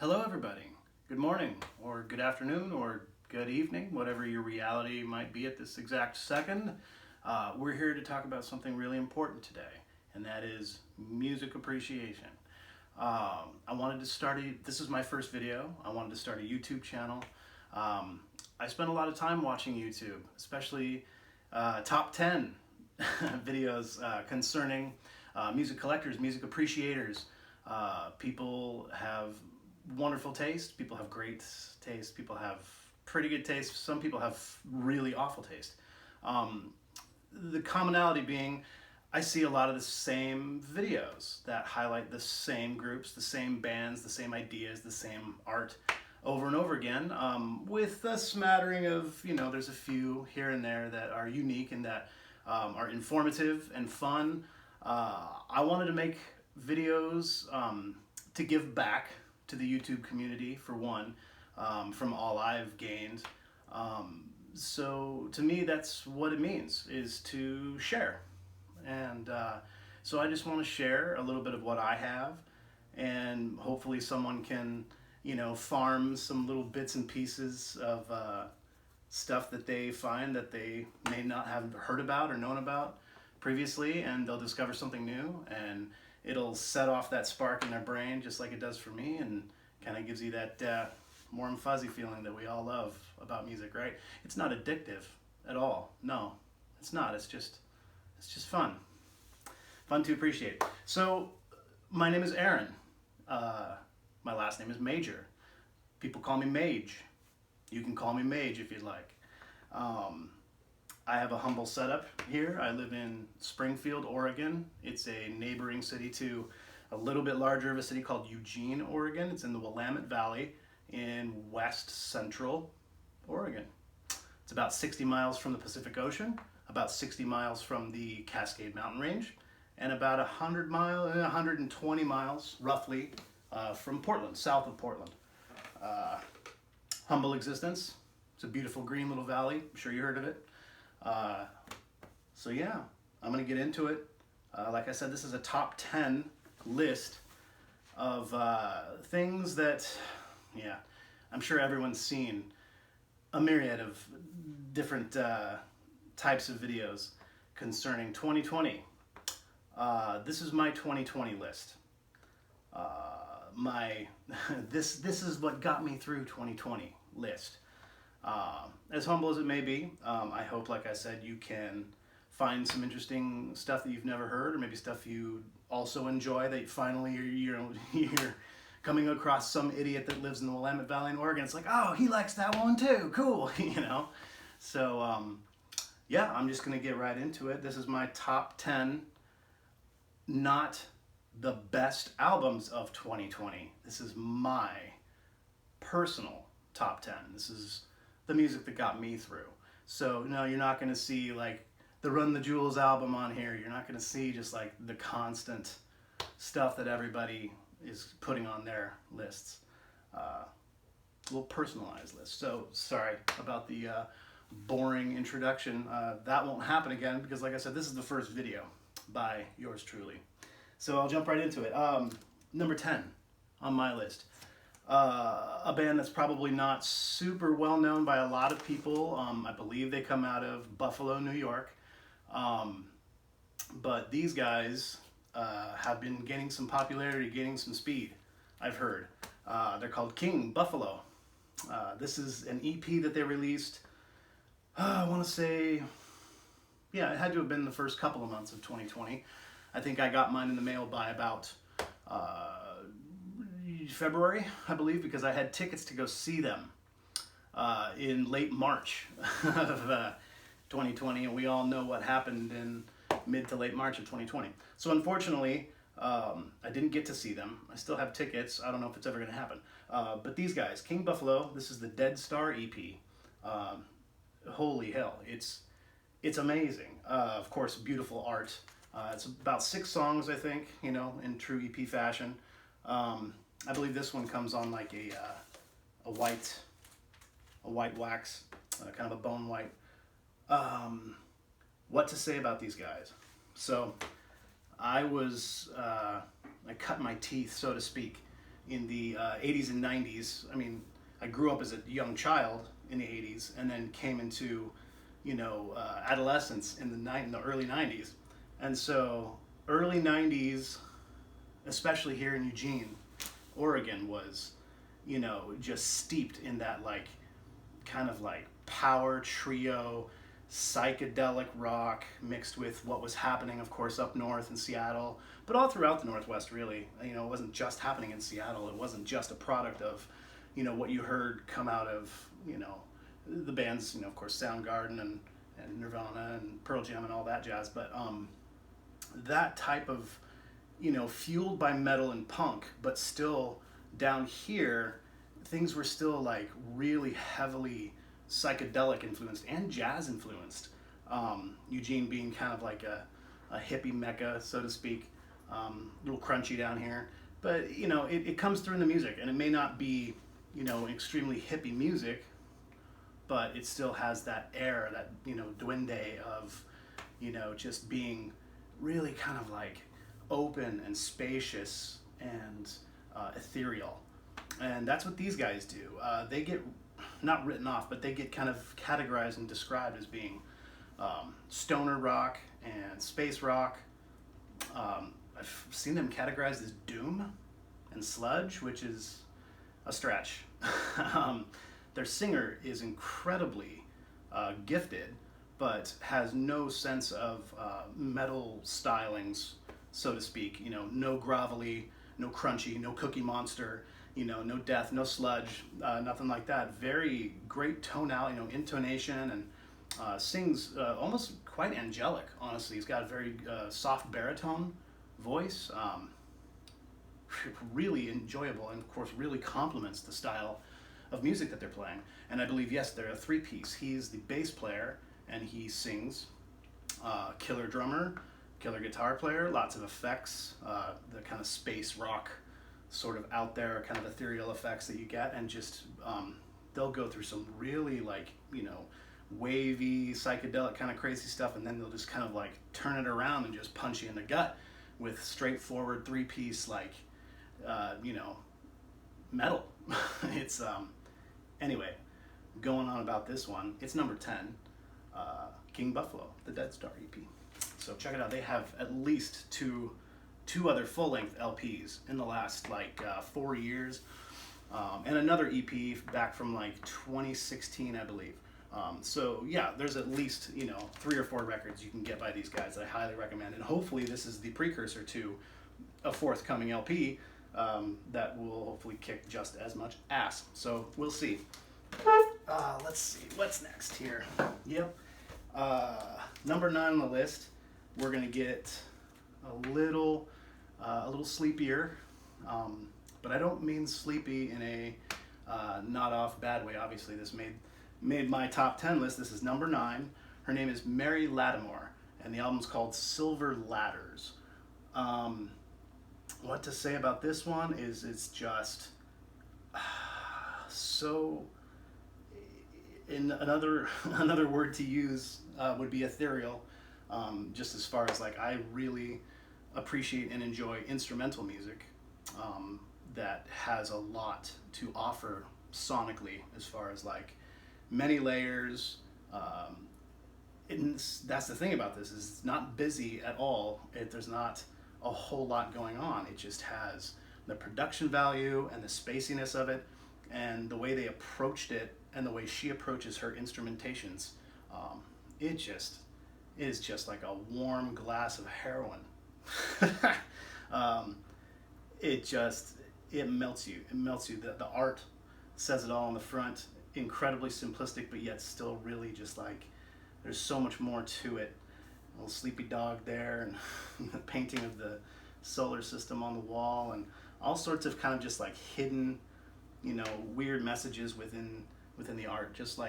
Hello everybody. Good morning, or good afternoon, or good evening, whatever your reality might be at this exact second. We're here to talk about something really important today, and that is music appreciation. I wanted to start this is my first video. I wanted to start a YouTube channel. I spend a lot of time watching YouTube, especially top 10 videos concerning music collectors, music appreciators. People have wonderful taste, people have great taste, people have pretty good taste, some people have really awful taste. The commonality being, I see a lot of the same videos that highlight the same groups, the same bands, the same ideas, the same art over and over again, with a smattering of, there's a few here and there that are unique and that are informative and fun. I wanted to make videos to give back to the YouTube community, for one, from all I've gained. So to me, that's what it means, is to share. And so I just want to share a little bit of what I have, and hopefully someone can, farm some little bits and pieces of stuff that they find that they may not have heard about or known about previously, and they'll discover something new, and it'll set off that spark in their brain just like it does for me, and kind of gives you that warm fuzzy feeling that we all love about music, right? It's not addictive at all. No, it's not. It's just fun to appreciate. So my name is Aaron. My last name is Major. People call me Mage. You can call me Mage if you'd like. I have a humble setup here. I live in Springfield, Oregon. It's a neighboring city to a little bit larger of a city called Eugene, Oregon. It's in the Willamette Valley in west central Oregon. It's about 60 miles from the Pacific Ocean, about 60 miles from the Cascade Mountain Range, and about 120 miles roughly from Portland, south of Portland. Humble existence. It's a beautiful green little valley. I'm sure you heard of it. So yeah, I'm gonna get into it. Like I said, this is a top 10 list of things that, I'm sure everyone's seen a myriad of different types of videos concerning 2020. This is my 2020 list. This is what got me through 2020 list. As humble as it may be, I hope, like I said, you can find some interesting stuff that you've never heard, or maybe stuff you also enjoy that finally you're coming across some idiot that lives in the Willamette Valley in Oregon. It's like, oh, he likes that one too, cool, So yeah, I'm just gonna get right into it. This is my top 10, not the best albums of 2020. This is my personal top 10. This is the music that got me through. So no, you're not going to see like the Run the Jewels album on here. You're not going to see just like the constant stuff that everybody is putting on their lists. Little personalized list. So sorry about the boring introduction. That won't happen again because, like I said, this is the first video by yours truly. So I'll jump right into it. Number 10 on my list. A band that's probably not super well known by a lot of people. I believe they come out of Buffalo, New York. But these guys have been gaining some popularity, gaining some speed, I've heard. They're called King Buffalo. This is an EP that they released, I want to say, it had to have been the first couple of months of 2020. I think I got mine in the mail by about February, I believe, because I had tickets to go see them in late March of 2020, and we all know what happened in mid to late March of 2020. So unfortunately, I didn't get to see them. I still have tickets. I don't know if it's ever going to happen. But these guys, King Buffalo, this is the Dead Star EP. Holy hell, it's amazing. Of course, beautiful art. It's about 6 songs, I think, in true EP fashion. I believe this one comes on like a white wax, kind of a bone white. What to say about these guys? So I cut my teeth, so to speak, in the 80s and 90s. I mean, I grew up as a young child in the 80s and then came into, adolescence in the early 90s. And so early 90s, especially here in Eugene, Oregon, was, just steeped in that like kind of like power trio, psychedelic rock mixed with what was happening, of course, up north in Seattle, but all throughout the Northwest, really. It wasn't just happening in Seattle. It wasn't just a product of, what you heard come out of, the bands, of course, Soundgarden and Nirvana and Pearl Jam and all that jazz. But that type of, fueled by metal and punk, but still down here, things were still like really heavily psychedelic influenced and jazz influenced. Eugene being kind of like a hippie mecca, so to speak, a little crunchy down here. But, it comes through in the music, and it may not be, extremely hippie music, but it still has that air, that, duende of, just being really kind of like open and spacious and ethereal. And that's what these guys do. They get not written off, but they get kind of categorized and described as being stoner rock and space rock. I've seen them categorized as doom and sludge, which is a stretch. Their singer is incredibly gifted, but has no sense of metal stylings, so to speak. No grovelly, no crunchy, no Cookie Monster, no death, no sludge, nothing like that. Very great tonality, intonation, and sings almost quite angelic, honestly. He's got a very soft baritone voice, really enjoyable, and of course really complements the style of music that they're playing. And I believe, yes, they're a three-piece. He's the bass player, and he sings, killer drummer, killer guitar player, lots of effects, the kind of space rock sort of out there kind of ethereal effects that you get, and just they'll go through some really like wavy psychedelic kind of crazy stuff, and then they'll just kind of like turn it around and just punch you in the gut with straightforward three-piece like metal. It's anyway, going on about this one, it's number 10, King Buffalo, the Dead Star EP. So check it out. They have at least two other full-length LPs in the last 4 years, and another EP back from 2016, I believe. So yeah, there's at least 3 or 4 records you can get by these guys that I highly recommend, and hopefully this is the precursor to a forthcoming LP that will hopefully kick just as much ass. So we'll see. Let's see what's next here. Yep. Number 9 on the list, we're gonna get a little sleepier, but I don't mean sleepy in a not off bad way. Obviously, this made my top 10 list. This is number 9. Her name is Mary Lattimore, and the album's called Silver Ladders. What to say about this one is it's just so. In another word to use would be ethereal. Just as far as I really appreciate and enjoy instrumental music that has a lot to offer sonically, as far as many layers. That's the thing about this, is it's not busy at all. There's not a whole lot going on. It just has the production value and the spaciness of it, and the way they approached it, and the way she approaches her instrumentations. It just is just like a warm glass of heroin. It melts you. It melts you. The art says it all on the front. Incredibly simplistic, but yet still really just there's so much more to it. A little sleepy dog there, and the painting of the solar system on the wall, and all sorts of kind of just hidden, weird messages within the art, just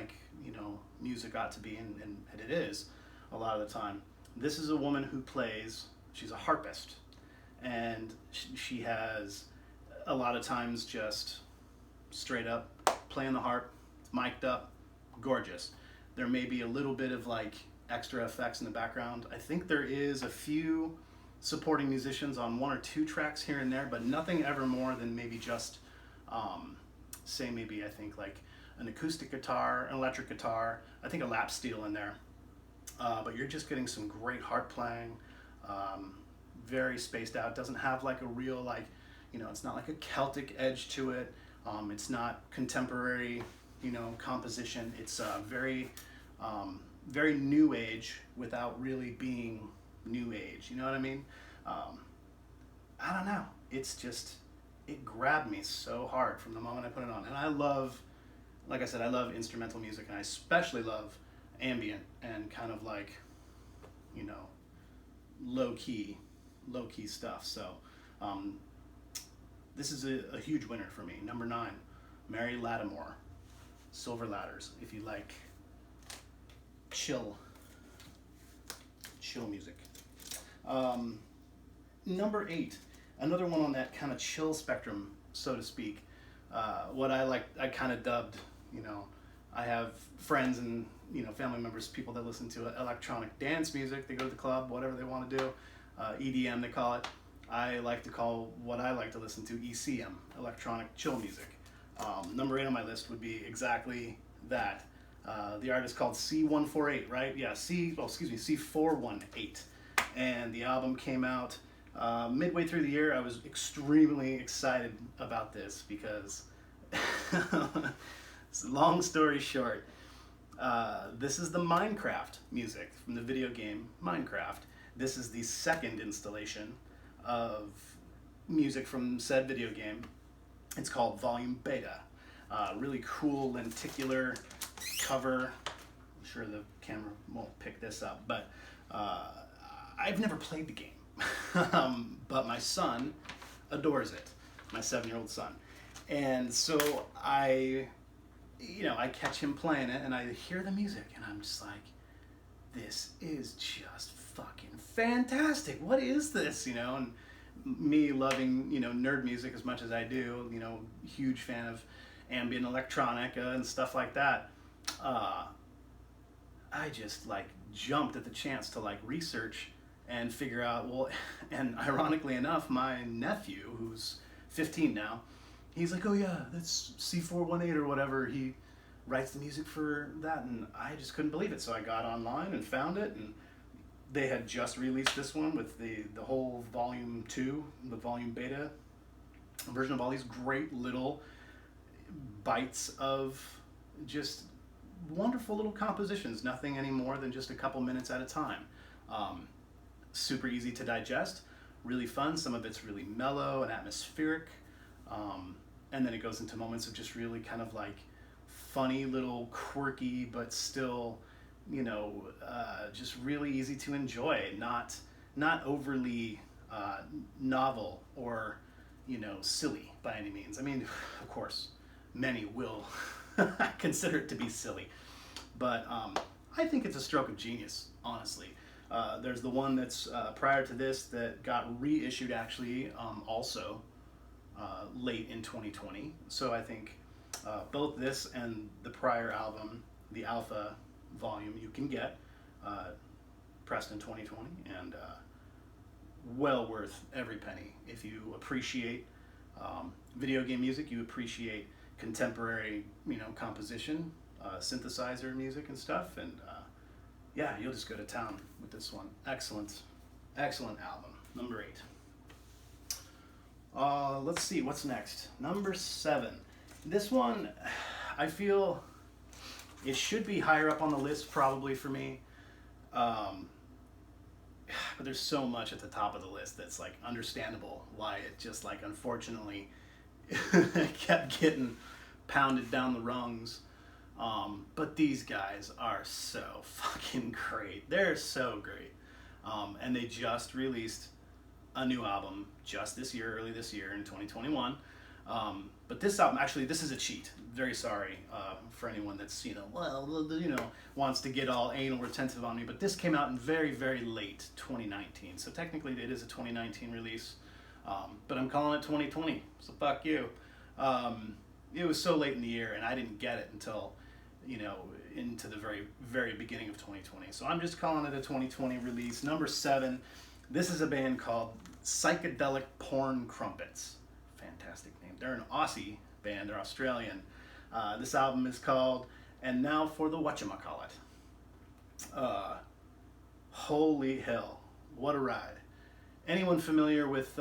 music ought to be, and it is a lot of the time. This is a woman who plays, she's a harpist, and she has a lot of times just straight up playing the harp, mic'd up, gorgeous. There may be a little bit of extra effects in the background. I think there is a few supporting musicians on one or two tracks here and there, but nothing ever more than maybe just, say maybe I think like an acoustic guitar, an electric guitar, I think a lap steel in there. But you're just getting some great harp playing, very spaced out. Doesn't have like a real like, it's not like a Celtic edge to it. It's not contemporary, composition. It's very, very new age without really being new age. You know what I mean? I don't know. It's just, it grabbed me so hard from the moment I put it on. And I love, like I said, I love instrumental music, and I especially love ambient and kind of like, low key stuff. So this is a huge winner for me. Number 9, Mary Lattimore, Silver Ladders. If you like chill music. Number 8, another one on that kind of chill spectrum, so to speak. What I kind of dubbed, I have friends and family members, people that listen to electronic dance music. They go to the club, whatever they want to do. EDM, they call it. I like to call what I like to listen to ECM, electronic chill music. Number 8 on my list would be exactly that. The artist called C148, right? Yeah, C418. And the album came out midway through the year. I was extremely excited about this because, long story short, this is the Minecraft music from the video game Minecraft. This is the second installation of music from said video game. It's called Volume Beta. Really cool lenticular cover. I'm sure the camera won't pick this up, but I've never played the game. But my son adores it, my 7-year-old son. And so I catch him playing it and I hear the music and I'm just like, this is just fucking fantastic. What is this? And me loving, nerd music as much as I do, huge fan of ambient electronica and stuff like that. I just like jumped at the chance to like research and figure out, and ironically enough, my nephew, who's 15 now, he's like, oh yeah, that's C418 or whatever. He writes the music for that, and I just couldn't believe it. So I got online and found it, and they had just released this one with the whole volume 2, the volume beta version of all these great little bites of just wonderful little compositions, nothing any more than just a couple minutes at a time. Super easy to digest, really fun. Some of it's really mellow and atmospheric, and then it goes into moments of just really kind of like funny little quirky but still just really easy to enjoy, not overly novel or silly by any means. I mean, of course many will consider it to be silly, but I think it's a stroke of genius, honestly. There's the one that's prior to this that got reissued actually also late in 2020. So I think both this and the prior album, the Alpha volume, you can get pressed in 2020, and well worth every penny. If you appreciate video game music, you appreciate contemporary composition, synthesizer music and stuff, and yeah, you'll just go to town with this one. Excellent album. Number 8. Let's see what's next. Number 7. This one, I feel it should be higher up on the list probably for me, but there's so much at the top of the list that's like understandable why it just like unfortunately kept getting pounded down the rungs. But these guys are so fucking great. They're so great. And they just released a new album just this year, early this year in 2021. But this album, actually, this is a cheat. Very sorry for anyone that's, wants to get all anal retentive on me. But this came out in very, very late 2019. So technically it is a 2019 release. But I'm calling it 2020. So fuck you. It was so late in the year and I didn't get it until, into the very, very beginning of 2020. So I'm just calling it a 2020 release. Number 7, This is a band called Psychedelic Crumpets. Fantastic name. They're an Aussie band. They're Australian. This album is called "And Now for the Whatchamacallit." Holy hell, what a ride! Anyone familiar with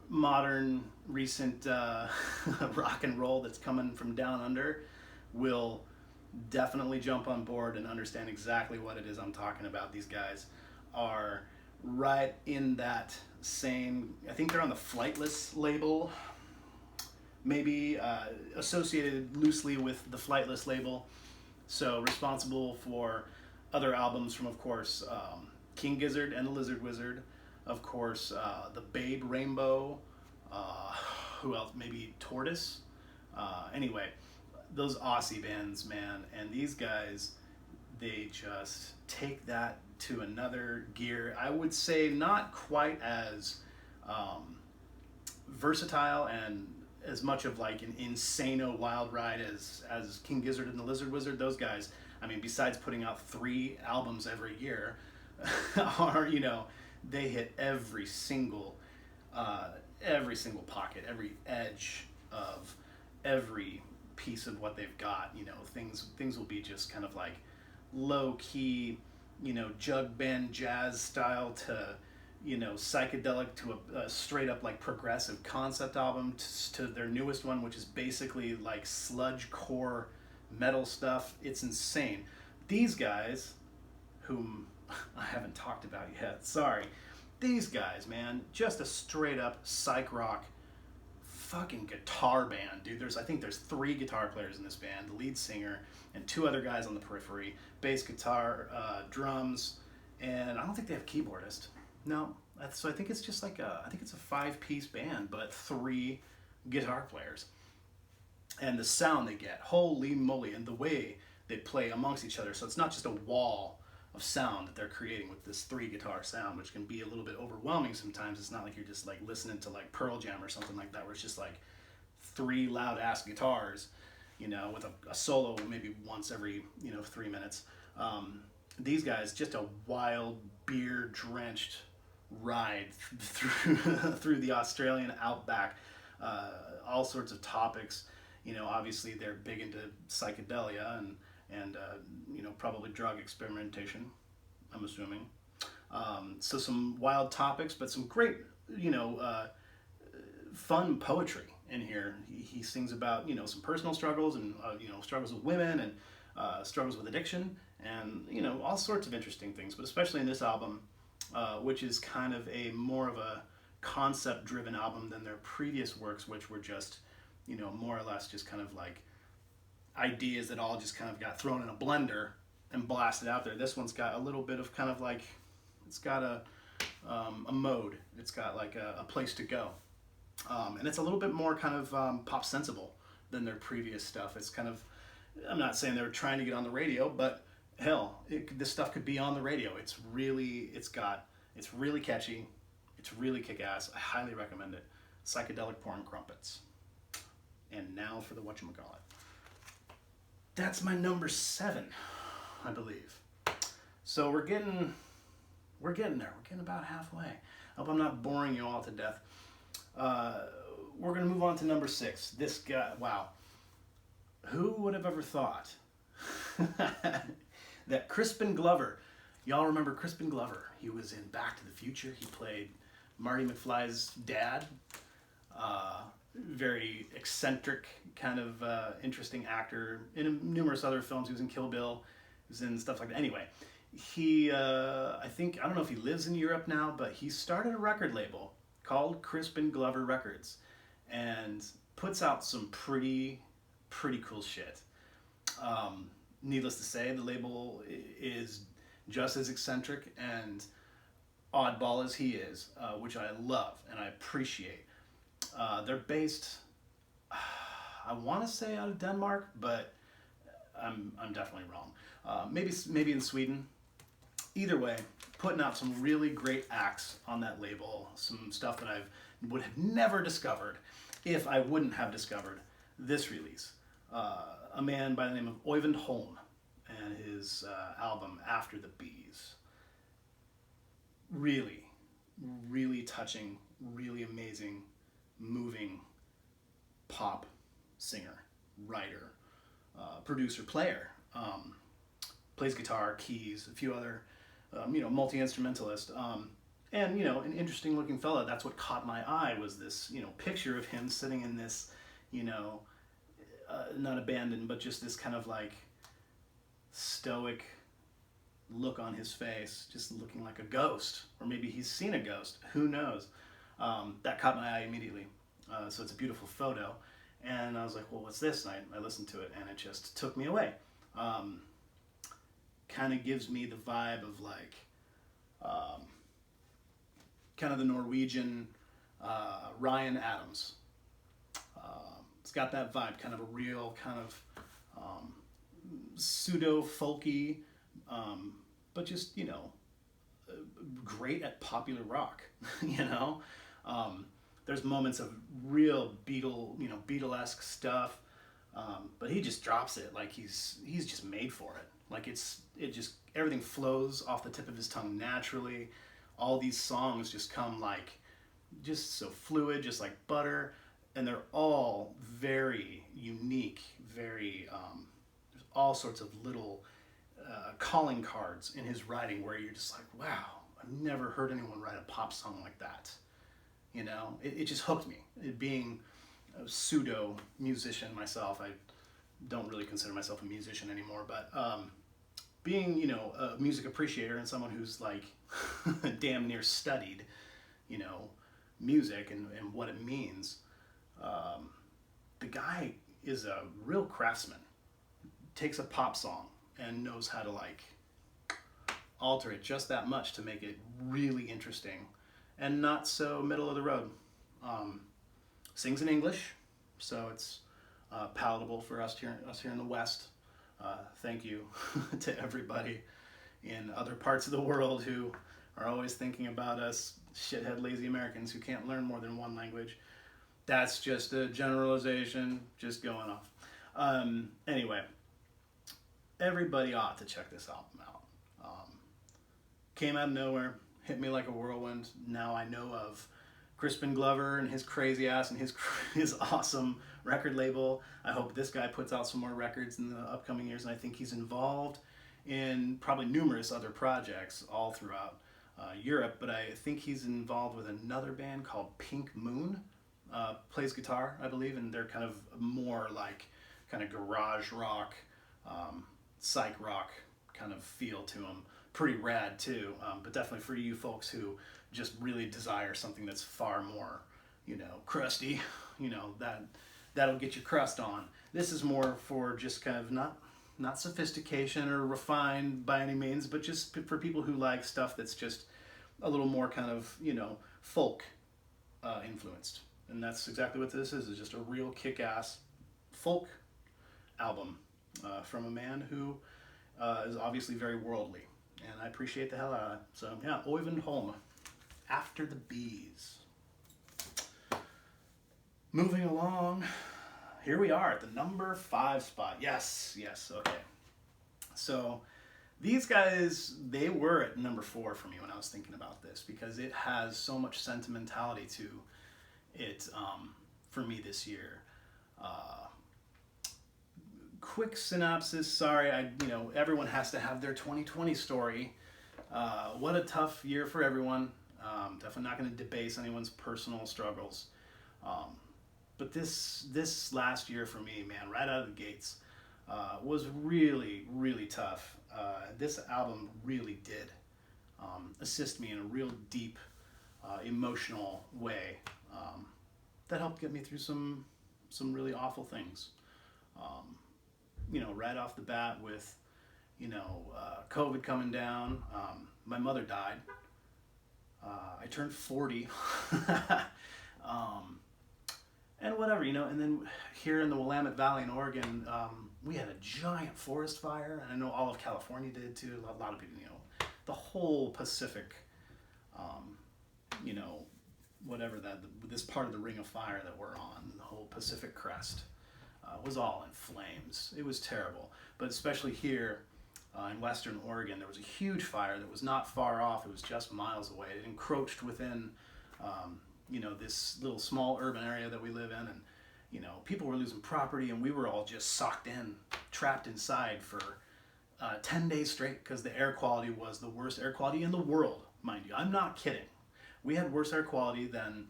modern, recent rock and roll that's coming from down under will definitely jump on board and understand exactly what it is I'm talking about. These guys are right in that same, I think they're on the Flightless label, maybe associated loosely with the Flightless label, so responsible for other albums from, of course, King Gizzard and the Lizard Wizard, of course, the Babe Rainbow, who else, maybe Tortoise, anyway, those Aussie bands, man, and these guys, they just take that to another gear. I would say not quite as versatile and as much of like an insano wild ride as King Gizzard and the Lizard Wizard. Those guys, I mean, besides putting out 3 albums every year, are, you know, they hit every single pocket, every edge of every piece of what they've got. You know, things will be just kind of like low key, you know, jug band jazz style to, you know, psychedelic to a straight up like progressive concept album to their newest one, which is basically like sludge core metal stuff. It's insane. These guys, whom I haven't talked about yet, sorry. These guys, man, just a straight up psych rock fucking guitar band, dude. I think there's 3 guitar players in this band, the lead singer and 2 other guys on the periphery, bass guitar, drums, and I don't think they have a keyboardist. No, so I think it's just like I think it's a 5-piece band, but 3 guitar players. And the sound they get, holy moly, and the way they play amongst each other. So it's not just a wall of sound that they're creating with this 3 guitar sound, which can be a little bit overwhelming sometimes. It's not like you're just like listening to like Pearl Jam or something like that, where it's just like 3 loud ass guitars, you know, with a solo maybe once every, you know, 3 minutes. These guys, just a wild beer drenched ride through the Australian outback, all sorts of topics. You know, obviously they're big into psychedelia and you know, probably drug experimentation, I'm assuming. So some wild topics, but some great, you know, fun poetry in here. He sings about, you know, some personal struggles and, you know, struggles with women and struggles with addiction and, you know, all sorts of interesting things, but especially in this album, which is kind of more of a concept-driven album than their previous works, which were just, you know, more or less just kind of like ideas that all just kind of got thrown in a blender and blasted out there. This one's got a little bit of kind of like, it's got a mode. It's got like a place to go. And it's a little bit more kind of pop sensible than their previous stuff. It's kind of, I'm not saying they were trying to get on the radio, but hell, this stuff could be on the radio. It's really catchy. It's really kick-ass. I highly recommend it. Psychedelic Porn Crumpets. And now for the whatchamacallit. That's my number 7, I believe. So we're getting there. We're getting about halfway. I hope I'm not boring you all to death. We're gonna move on to number 6. This guy, wow. Who would have ever thought that Crispin Glover, y'all remember Crispin Glover? He was in Back to the Future. He played Marty McFly's dad. Very eccentric, kind of interesting actor in numerous other films. He was in Kill Bill. He was in stuff like that. Anyway, he, I don't know if he lives in Europe now, but he started a record label called Crispin Glover Records and puts out some pretty cool shit. Needless to say, the label is just as eccentric and oddball as he is, which I love and I appreciate. They're based, I want to say out of Denmark, but I'm definitely wrong. Maybe in Sweden. Either way, putting out some really great acts on that label. Some stuff that I would have never discovered if I wouldn't have discovered this release. A man by the name of Oyvind Holm and his album After the Bees. Really, really touching, really amazing, moving pop singer, writer, producer, player. Plays guitar, keys, a few other, multi-instrumentalist. And, an interesting looking fella. That's what caught my eye was this, picture of him sitting in this, not abandoned, but just this kind of like stoic look on his face, just looking like a ghost, or maybe he's seen a ghost, who knows. That caught my eye immediately. So it's a beautiful photo, and I was like, well, what's this? And I listened to it, and it just took me away. Kind of gives me the vibe of like kind of the Norwegian Ryan Adams. It's got that vibe, kind of a real kind of pseudo folky, but just great at popular rock. There's moments of real Beatle-esque stuff, but he just drops it like he's just made for it. Like everything flows off the tip of his tongue naturally. All these songs just come like just so fluid, just like butter, and they're all very unique, very there's all sorts of little calling cards in his writing where you're just like, wow, I've never heard anyone write a pop song like that. It just hooked me. It being a pseudo musician myself, I don't really consider myself a musician anymore, but being a music appreciator and someone who's like damn near studied music and what it means, the guy is a real craftsman. Takes a pop song and knows how to like alter it just that much to make it really interesting and not so middle of the road. Sings in English, so it's palatable for us here in the West. Thank you to everybody in other parts of the world who are always thinking about us shithead lazy Americans who can't learn more than one language. That's just a generalization, just going off. Anyway, everybody ought to check this album out. Came out of nowhere, hit me like a whirlwind. Now I know of Crispin Glover and his crazy ass and his awesome record label. I hope this guy puts out some more records in the upcoming years, and I think he's involved in probably numerous other projects all throughout Europe, but I think he's involved with another band called Pink Moon. Plays guitar, I believe, and they're kind of more like kind of garage rock, psych rock kind of feel to them. Pretty rad too, but definitely for you folks who just really desire something that's far more, crusty, that'll get your crust on. This is more for just kind of not sophistication or refined by any means, but just for people who like stuff that's just a little more kind of, folk influenced. And that's exactly what this is just a real kick-ass folk album from a man who is obviously very worldly. And I appreciate the hell out of it. So, yeah, Oyvind Holm, After the Bees. Moving along, here we are at the number 5 spot. Yes, okay. So, these guys, they were at number 4 for me when I was thinking about this because it has so much sentimentality to it for me this year. Quick synopsis. Sorry, everyone has to have their 2020 story. What a tough year for everyone. Definitely not going to debase anyone's personal struggles. But this last year for me, man, right out of the gates, was really, really tough. This album really did assist me in a real deep, emotional way that helped get me through some really awful things. Right off the bat with, COVID coming down. My mother died. I turned 40. And whatever, and then here in the Willamette Valley in Oregon, we had a giant forest fire, and I know all of California did too. A lot of people, the whole Pacific, whatever this part of the Ring of Fire that we're on, the whole Pacific crest, was all in flames. It was terrible, but especially here, in Western Oregon. There was a huge fire that was not far off. It was just miles away. It encroached within, this little small urban area that we live in, and people were losing property, and we were all just socked in, trapped inside for 10 days straight because the air quality was the worst air quality in the world, mind you. I'm not kidding. We had worse air quality than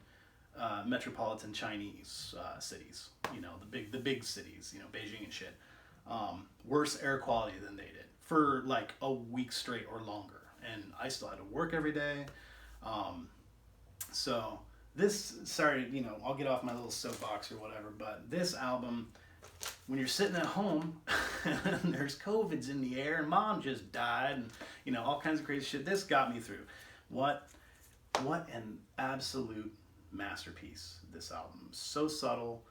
metropolitan Chinese cities, the big cities, Beijing and shit. Worse air quality than they did for like a week straight or longer. And I still had to work every day. So this, sorry, I'll get off my little soapbox or whatever, but this album, when you're sitting at home and there's COVID's in the air and mom just died and, all kinds of crazy shit, this got me through. What an absolute masterpiece, this album. So subtle,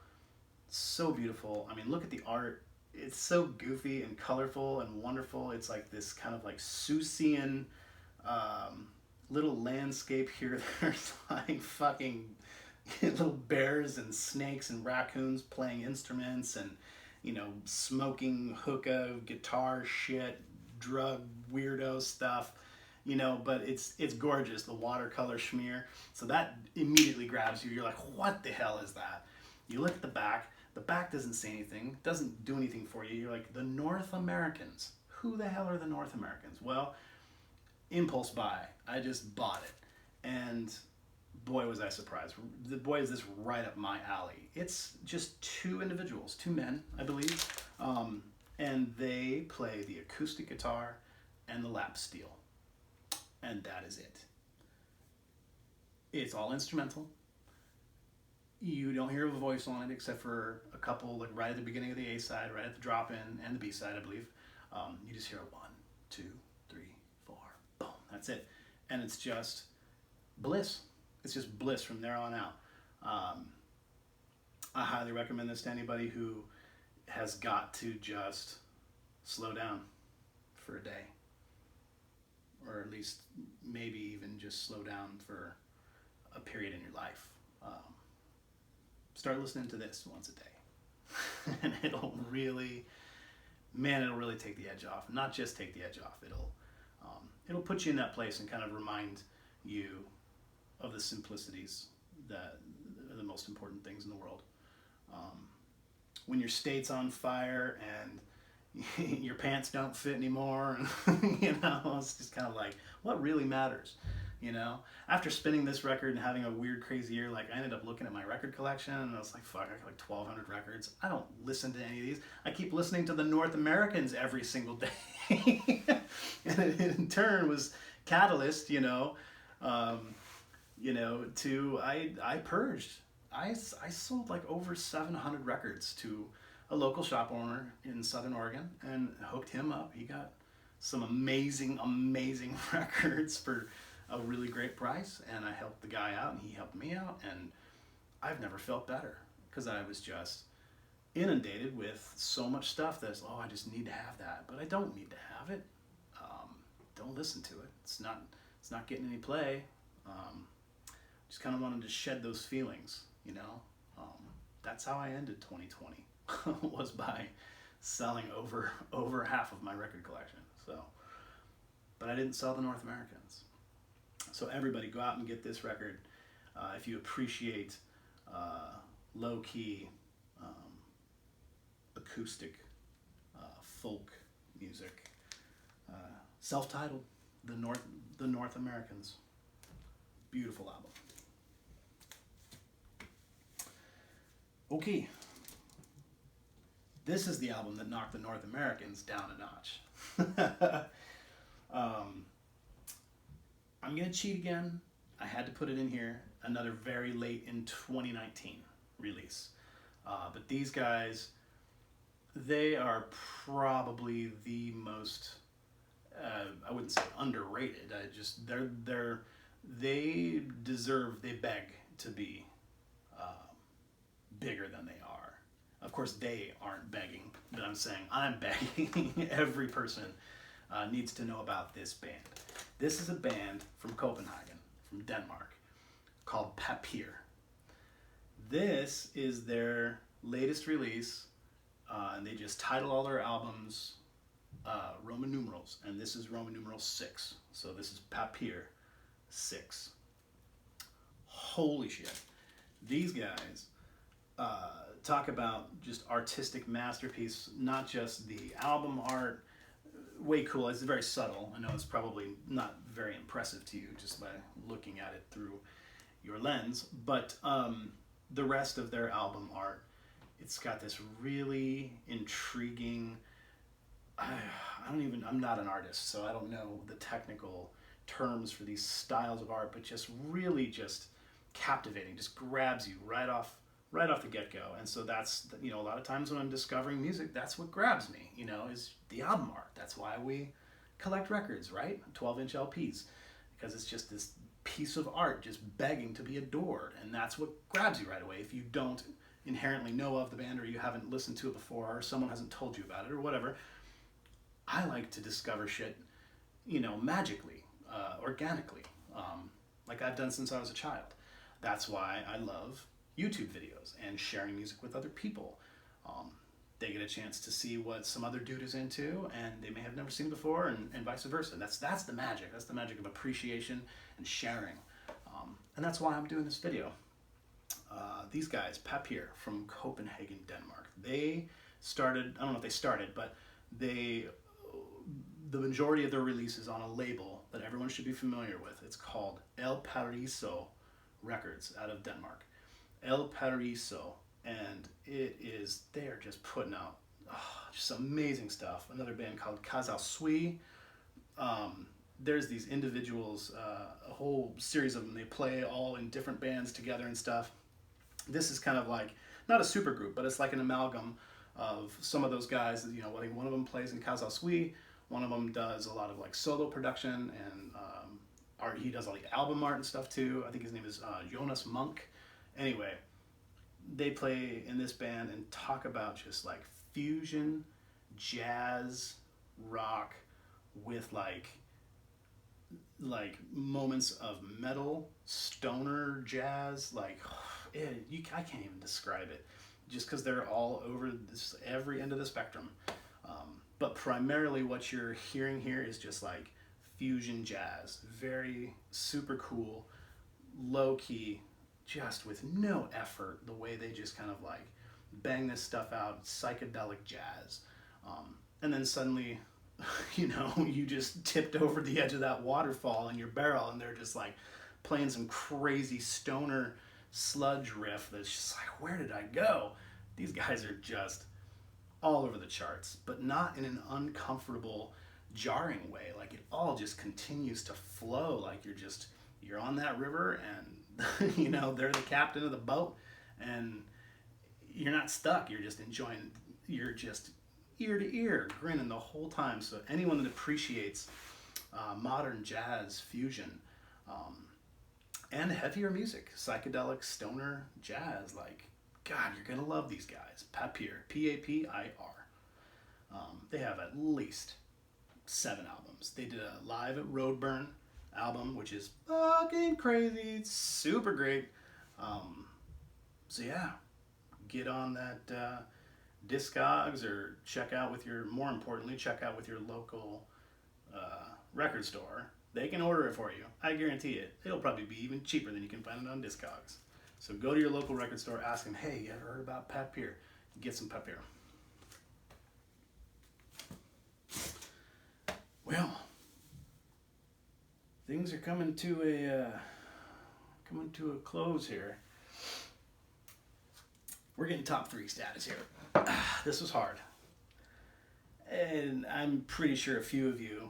so beautiful. I mean, look at the art. It's so goofy and colorful and wonderful. It's like this kind of like Seussian little landscape here. There's like fucking little bears and snakes and raccoons playing instruments and, smoking hookah, guitar shit, drug weirdo stuff. But it's gorgeous, the watercolor schmear. So that immediately grabs you. You're like, what the hell is that? You look at the back. The back doesn't say anything, doesn't do anything for you. You're like, the North Americans. Who the hell are the North Americans? Well, impulse buy. I just bought it. And boy, was I surprised. Boy, is this right up my alley. It's just two individuals, two men, I believe. And they play the acoustic guitar and the lap steel. And that is it. It's all instrumental. You don't hear a voice on it except for a couple, like right at the beginning of the A side, right at the drop in, and the B side, I believe. You just hear a 1, 2, 3, 4, boom. That's it. And it's just bliss. It's just bliss from there on out. I highly recommend this to anybody who has got to just slow down for a day. Or at least maybe even just slow down for a period in your life. Start listening to this once a day. And it'll really take the edge off. Not just take the edge off. It'll put you in that place and kind of remind you of the simplicities that are the most important things in the world. When your state's on fire and your pants don't fit anymore, and it's just kind of like, what really matters? After spinning this record and having a weird, crazy year, like I ended up looking at my record collection and I was like, fuck, I got like 1,200 records. I don't listen to any of these. I keep listening to the North Americans every single day. And it in turn was catalyst, I purged. I sold like over 700 records to a local shop owner in Southern Oregon and hooked him up. He got some amazing records for a really great price, and I helped the guy out and he helped me out, and I've never felt better because I was just inundated with so much stuff that's, I just need to have that, but I don't need to have it. Don't listen to it. It's not getting any play. Just kind of wanted to shed those feelings, That's how I ended 2020 was by selling over half of my record collection. So, but I didn't sell the North Americans. So everybody go out and get this record if you appreciate low-key acoustic folk music. Self-titled, the North Americans. Beautiful album. Okay. This is the album that knocked the North Americans down a notch. I'm going to cheat again. I had to put it in here. Another very late in 2019 release. But these guys, they are probably the most, I wouldn't say underrated. They beg to be bigger than they are. Of course, they aren't begging, but I'm saying I'm begging. Every person needs to know about this band. This is a band from Copenhagen, from Denmark, called Papir. This is their latest release, and they just title all their albums Roman numerals, and this is Roman numeral 6. So this is Papir 6. Holy shit. These guys talk about just artistic masterpiece, not just the album art. Way cool. It's very subtle. I know it's probably not very impressive to you just by looking at it through your lens, but the rest of their album art, it's got this really intriguing, I'm not an artist, so I don't know the technical terms for these styles of art, but just really just captivating, just grabs you right off the get-go. And so that's, a lot of times when I'm discovering music, that's what grabs me, is the album art. That's why we collect records, right? 12-inch LPs, because it's just this piece of art just begging to be adored, and that's what grabs you right away. If you don't inherently know of the band, or you haven't listened to it before, or someone hasn't told you about it, or whatever, I like to discover shit, magically, organically, like I've done since I was a child. That's why I love YouTube videos and sharing music with other people. They get a chance to see what some other dude is into, and they may have never seen it before, and vice versa. That's the magic. That's the magic of appreciation and sharing. And that's why I'm doing this video. These guys, Papir from Copenhagen, Denmark, they started, I don't know if they started, but the majority of their releases on a label that everyone should be familiar with. It's called El Paraiso Records out of Denmark. El Paraiso, and they are just putting out just amazing stuff. Another band called Casal Sui. There's these individuals, a whole series of them. They play all in different bands together and stuff. This is kind of like, not a super group, but it's like an amalgam of some of those guys. I think one of them plays in Casal Sui. One of them does a lot of like solo production and art. He does all the album art and stuff too. I think his name is Jonas Monk. Anyway, they play in this band and talk about just like fusion, jazz, rock with like moments of metal, stoner jazz. I can't even describe it, just because they're all over every end of the spectrum. But primarily what you're hearing here is just like fusion jazz, very super cool, low key, just with no effort, the way they just kind of like bang this stuff out, psychedelic jazz. And then suddenly, you just tipped over the edge of that waterfall in your barrel, and they're just like playing some crazy stoner sludge riff that's just like, where did I go? These guys are just all over the charts, but not in an uncomfortable, jarring way. Like it all just continues to flow. Like you're on that river, and they're the captain of the boat, and you're not stuck. You're just enjoying. You're just ear to ear grinning the whole time. So anyone that appreciates modern jazz fusion and heavier music, psychedelic stoner jazz, God, you're gonna love these guys. Papir, P-A-P-I-R. They have at least 7 albums. They did a live at Roadburn album, which is fucking crazy. It's super great. So yeah, get on that Discogs, or more importantly, check out with your local record store. They can order it for you. I guarantee it. It'll probably be even cheaper than you can find it on Discogs. So go to your local record store, ask them, hey, you ever heard about Papir? Get some Papir. Well, things are coming to a close here. We're getting top 3 status here. This was hard. And I'm pretty sure a few of you,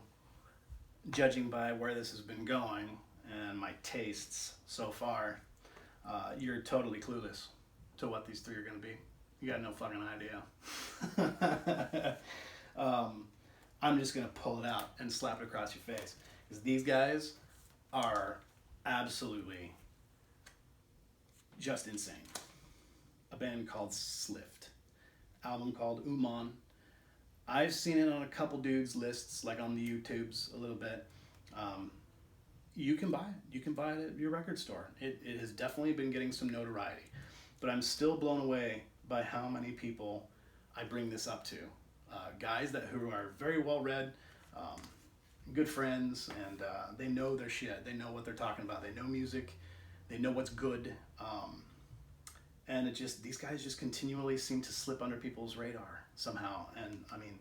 judging by where this has been going and my tastes so far, you're totally clueless to what these 3 are going to be. You got no fucking idea. I'm just going to pull it out and slap it across your face. Because these guys are absolutely just insane. A band called Slift. Album called Uman. I've seen it on a couple dudes' lists, like on the YouTubes a little bit. You can buy it. You can buy it at your record store. It has definitely been getting some notoriety. But I'm still blown away by how many people I bring this up to. guys who are very well read, good friends, and they know their shit. They know what they're talking about. They know music. They know what's good. And these guys just continually seem to slip under people's radar somehow. And I mean,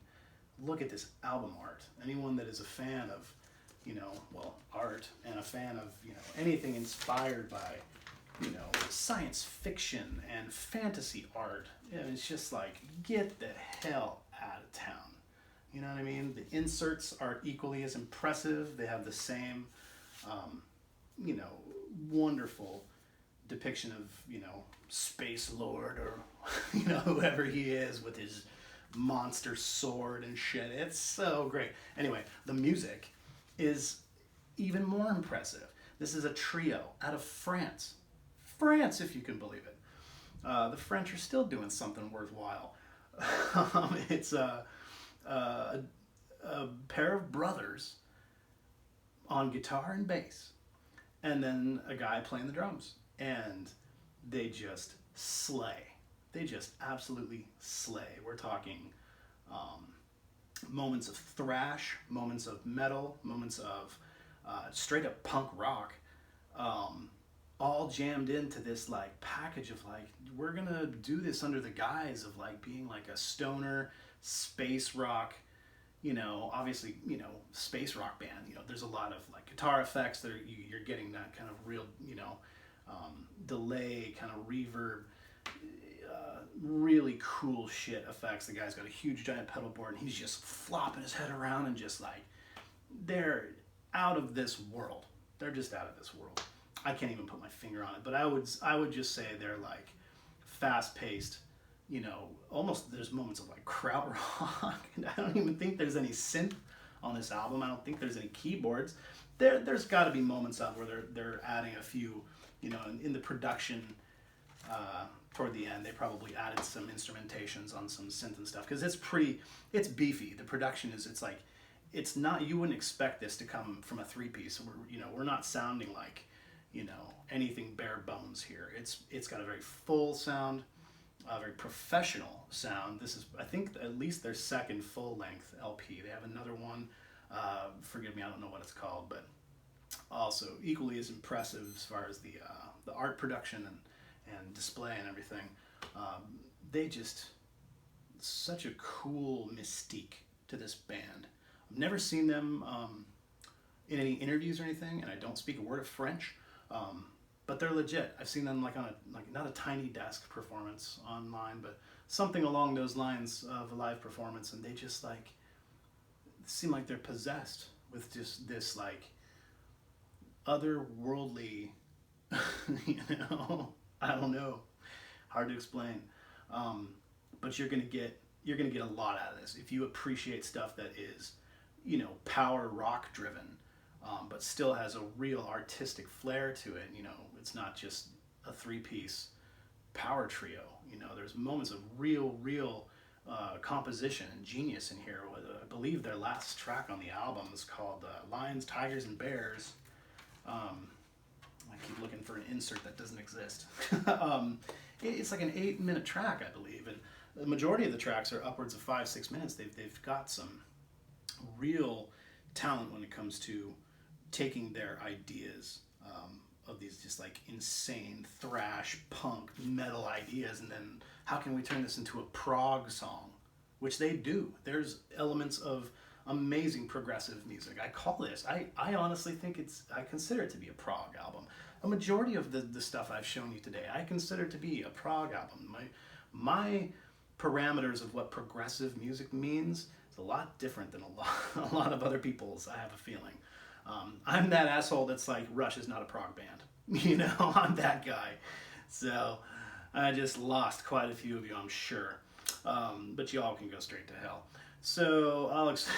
look at this album art. Anyone that is a fan of, art, and a fan of, anything inspired by, science fiction and fantasy art, it's just like, get the hell out of town. You know what I mean? The inserts are equally as impressive. They have the same, wonderful depiction of, Space Lord or, whoever he is with his monster sword and shit. It's so great. Anyway, the music is even more impressive. This is a trio out of France. France, if you can believe it. The French are still doing something worthwhile. It's a pair of brothers on guitar and bass, and then a guy playing the drums. And they just slay. They just absolutely slay. We're talking moments of thrash, moments of metal, moments of straight up punk rock, all jammed into this like package of like, we're gonna do this under the guise of like being like a stoner space rock, obviously, space rock band. There's a lot of like guitar effects that you're getting that kind of real, delay, kind of reverb, really cool shit effects. The guy's got a huge giant pedal board and he's just flopping his head around and just like, they're out of this world. They're just out of this world. I can't even put my finger on it, but I would just say they're like fast-paced, almost there's moments of like krautrock, and I don't even think there's any synth on this album. I don't think there's any keyboards. There's got to be moments of where they're adding a few, in the production toward the end. They probably added some instrumentations on some synth and stuff because it's beefy. The production it's not, you wouldn't expect this to come from a three-piece. We're not sounding like, anything bare bones here. It's got a very full sound, a very professional sound. This is, I think, at least their second full-length LP. They have another one. Forgive me, I don't know what it's called, but also equally as impressive as far as the art production and display and everything. They just, such a cool mystique to this band. I've never seen them in any interviews or anything, and I don't speak a word of French, but they're legit. I've seen them like on not a Tiny Desk performance online, but something along those lines of a live performance, and they just like seem like they're possessed with just this like otherworldly, I don't know, hard to explain, but you're gonna get a lot out of this if you appreciate stuff that is, power rock driven, but still has a real artistic flair to it. It's not just a three-piece power trio. There's moments of real composition and genius in here. I believe their last track on the album is called Lions, Tigers, and Bears. I keep looking for an insert that doesn't exist. It's like an 8-minute track, I believe, and the majority of the tracks are upwards of 5-6 minutes. They've got some real talent when it comes to taking their ideas of these just like insane thrash, punk, metal ideas, and then how can we turn this into a prog song, which they do. There's elements of amazing progressive music. I call this, I honestly think I consider it to be a prog album. A majority of the stuff I've shown you today, I consider to be a prog album. My parameters of what progressive music means is a lot different than a lot of other people's, I have a feeling. I'm that asshole that's like, Rush is not a prog band. I'm that guy. So I just lost quite a few of you, I'm sure. But y'all can go straight to hell. So Alex,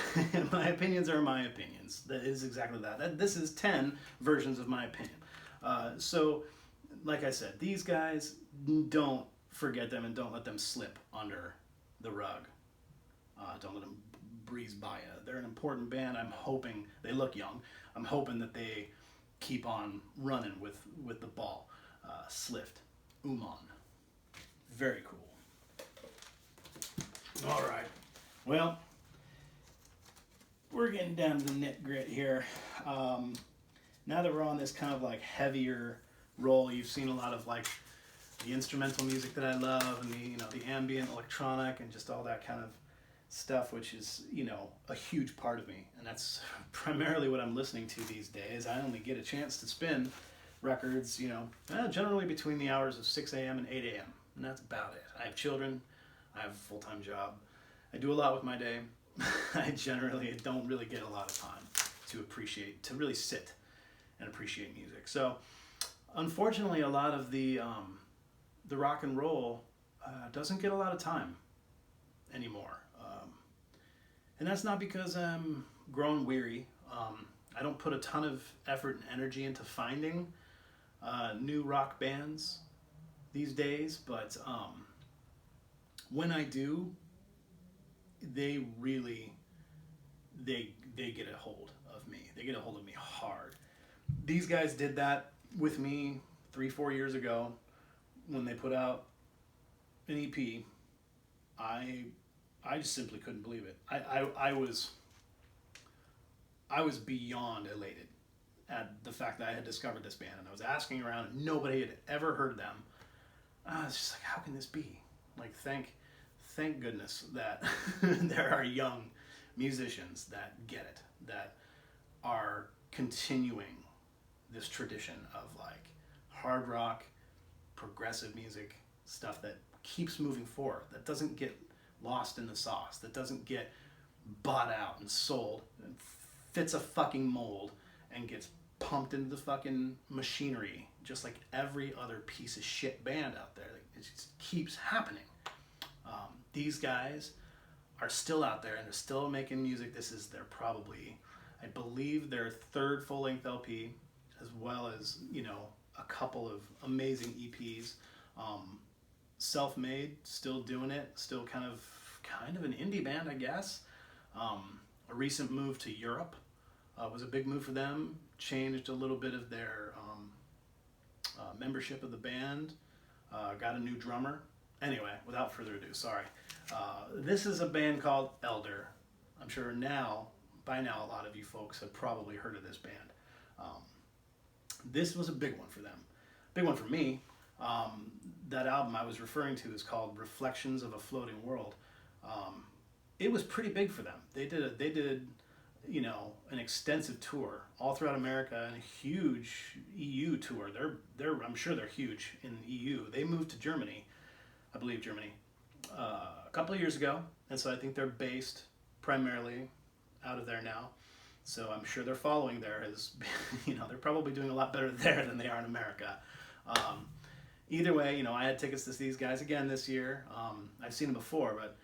my opinions are my opinions. That is exactly that. This is 10 versions of my opinion. So, like I said, these guys, don't forget them and don't let them slip under the rug. Don't let them breeze by you. They're an important band. I'm hoping, they look young, I'm hoping that they keep on running with the ball. Slift, Uman. Very cool. All right. Well, we're getting down to the nit grit here. Now that we're on this kind of like heavier roll, you've seen a lot of like the instrumental music that I love, and the ambient electronic and just all that kind of stuff, which is a huge part of me, and that's primarily what I'm listening to these days. I only get a chance to spin records, generally between the hours of 6 a.m. and 8 a.m. and that's about it. I have children, I have a full-time job, I do a lot with my day. I generally don't really get a lot of time to really sit and appreciate music. So unfortunately, a lot of the rock and roll doesn't get a lot of time anymore. And that's not because I'm grown weary. I don't put a ton of effort and energy into finding new rock bands these days, but when I do, they really they get a hold of me. They get a hold of me hard. These guys did that with me 3-4 years ago when they put out an EP. I just simply couldn't believe it. I was beyond elated at the fact that I had discovered this band, and I was asking around and nobody had ever heard them. I was just like, how can this be? Like, thank goodness that there are young musicians that get it, that are continuing this tradition of like hard rock, progressive music, stuff that keeps moving forward, that doesn't get lost in the sauce, that doesn't get bought out and sold and fits a fucking mold and gets pumped into the fucking machinery just like every other piece of shit band out there. It just keeps happening. These guys are still out there and they're still making music. This is their probably, I believe, their third full-length LP, as well as a couple of amazing EPs. Self-made, still doing it, still kind of an indie band, I guess. A recent move to Europe was a big move for them. Changed a little bit of their membership of the band. Got a new drummer. Anyway, without further ado, sorry. This is a band called Elder. I'm sure by now, a lot of you folks have probably heard of this band. This was a big one for them. Big one for me. That album I was referring to is called Reflections of a Floating World. It was pretty big for them. They did an extensive tour all throughout America and a huge EU tour. I'm sure they're huge in the EU. They moved to Germany, I believe Germany, a couple of years ago, and so I think they're based primarily out of there now. So I'm sure their following there is, they're probably doing a lot better there than they are in America. Either way, I had tickets to see these guys again this year. I've seen them before, but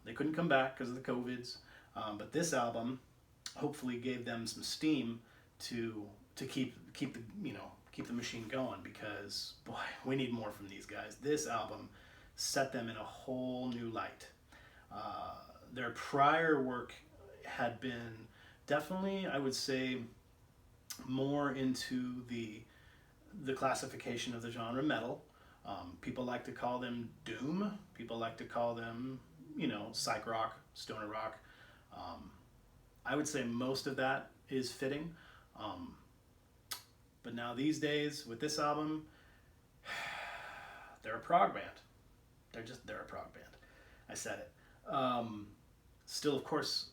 they couldn't come back because of the COVIDs. But this album hopefully gave them some steam to keep the machine going, because boy, we need more from these guys. This album set them in a whole new light. Their prior work had been definitely, I would say, more into the classification of the genre metal. People like to call them doom. People like to call them, psych rock, stoner rock. I would say most of that is fitting. But now these days, with this album, they're a prog band. They're a prog band. I said it. Still, of course,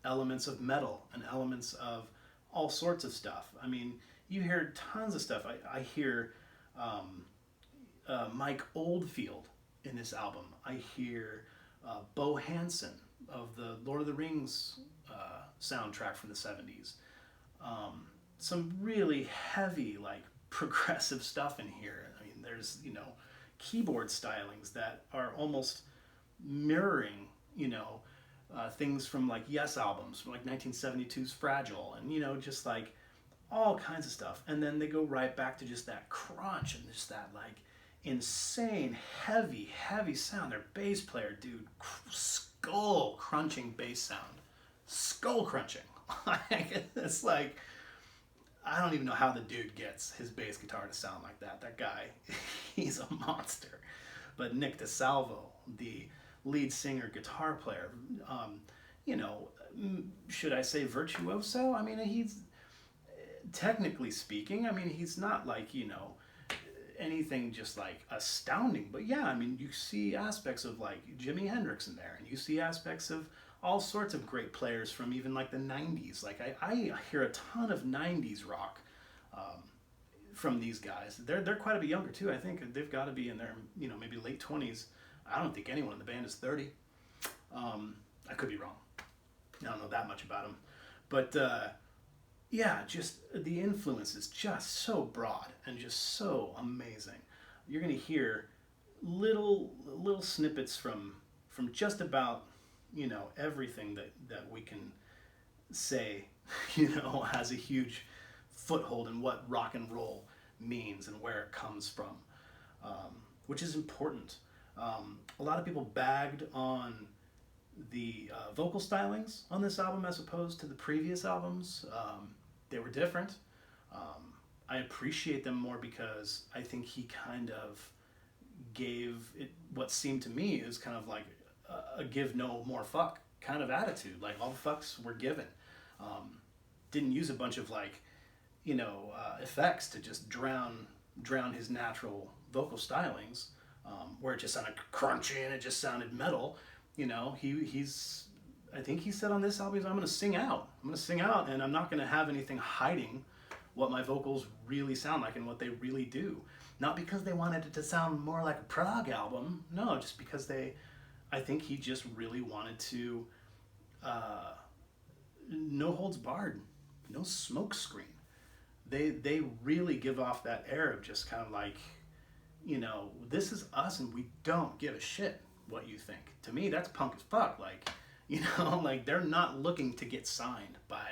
elements of metal and elements of all sorts of stuff. I mean, you hear tons of stuff. I hear Mike Oldfield in this album. I hear Bo Hansen of the Lord of the Rings soundtrack from the 70s. Some really heavy, like, progressive stuff in here. I mean, there's, keyboard stylings that are almost mirroring, things from, like, Yes albums, from, like, 1972's Fragile, and, just, like, all kinds of stuff. And then they go right back to just that crunch and just that, like, insane, heavy sound. Their bass player, dude, skull crunching bass sound. Skull crunching. It's like, I don't even know how the dude gets his bass guitar to sound like that. That guy, he's a monster. But Nick DeSalvo, the lead singer, guitar player. You know, should I say virtuoso? I mean, he's technically speaking. I mean, he's not like, you know, anything just like astounding, but yeah, I mean, you see aspects of like Jimi Hendrix in there, and you see aspects of all sorts of great players from even like the 90s. Like I hear a ton of 90s rock from these guys. They're quite a bit younger too. I think they've got to be in their, you know, maybe late 20s. I don't think anyone in the band is 30. I could be wrong. I don't know that much about them, but yeah, just the influence is just so broad and just so amazing. You're gonna hear little snippets from just about, you know, everything that we can say, you know, has a huge foothold in what rock and roll means and where it comes from, which is important. A lot of people bagged on the vocal stylings on this album as opposed to the previous albums. They were different. I appreciate them more because I think he kind of gave it what seemed to me is kind of like a give no more fuck kind of attitude. Like all the fucks were given. Didn't use a bunch of like, you know, effects to just drown his natural vocal stylings, where it just sounded crunchy and it just sounded metal. You know, he's I think he said on this album, I'm going to sing out. I'm going to sing out, and I'm not going to have anything hiding what my vocals really sound like and what they really do. Not because they wanted it to sound more like a prog album. No, just because I think he just really wanted to, no holds barred, no smoke screen. They really give off that air of just kind of like, you know, this is us and we don't give a shit what you think. To me, that's punk as fuck. Like, you know, like they're not looking to get signed by,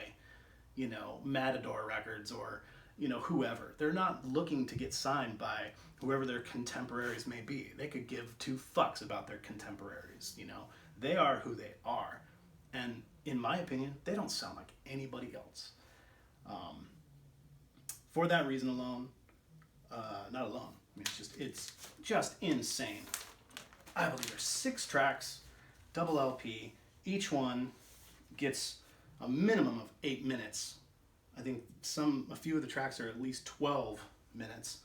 you know, Matador Records or, you know, whoever. They're not looking to get signed by whoever their contemporaries may be. They could give two fucks about their contemporaries, you know. They are who they are. And in my opinion, they don't sound like anybody else. For that reason alone, not alone, I mean, it's just insane. I believe there's 6 tracks, double LP. Each one gets a minimum of 8 minutes. I think a few of the tracks are at least 12 minutes.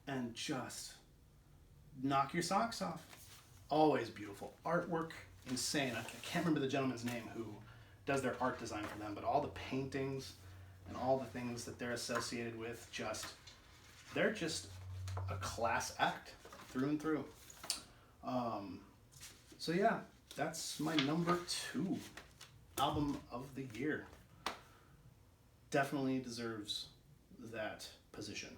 And just knock your socks off. Always beautiful. Artwork, insane. I can't remember the gentleman's name who does their art design for them, but all the paintings and all the things that they're associated with, they're just a class act through and through. So yeah, that's my number 2 album of the year. Definitely deserves that position.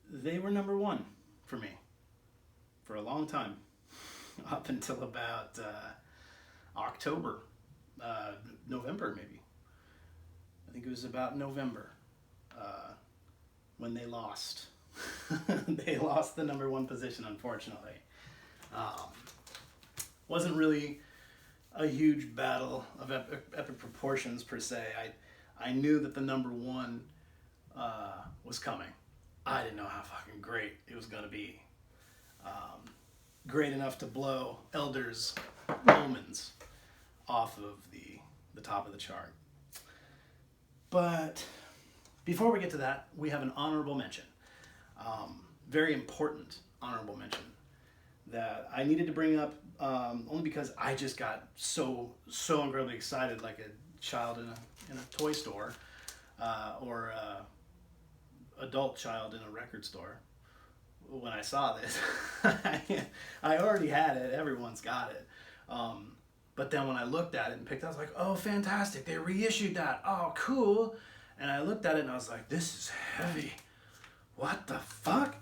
They were number 1 for me for a long time, up until about October, November maybe. I think it was about November when they lost. They lost the number 1 position, unfortunately. Wasn't really a huge battle of epic proportions per se. I knew that the number 1 was coming. I didn't know how fucking great it was going to be. Great enough to blow Elder's Omens off of the top of the chart. But before we get to that, we have an honorable mention. Very important honorable mention that I needed to bring up only because I just got so incredibly excited, like a child in a toy store or adult child in a record store when I saw this. I already had it. Everyone's got it. But then when I looked at it and picked it, I was like, oh, fantastic. They reissued that. Oh, cool. And I looked at it and I was like, this is heavy. What the fuck?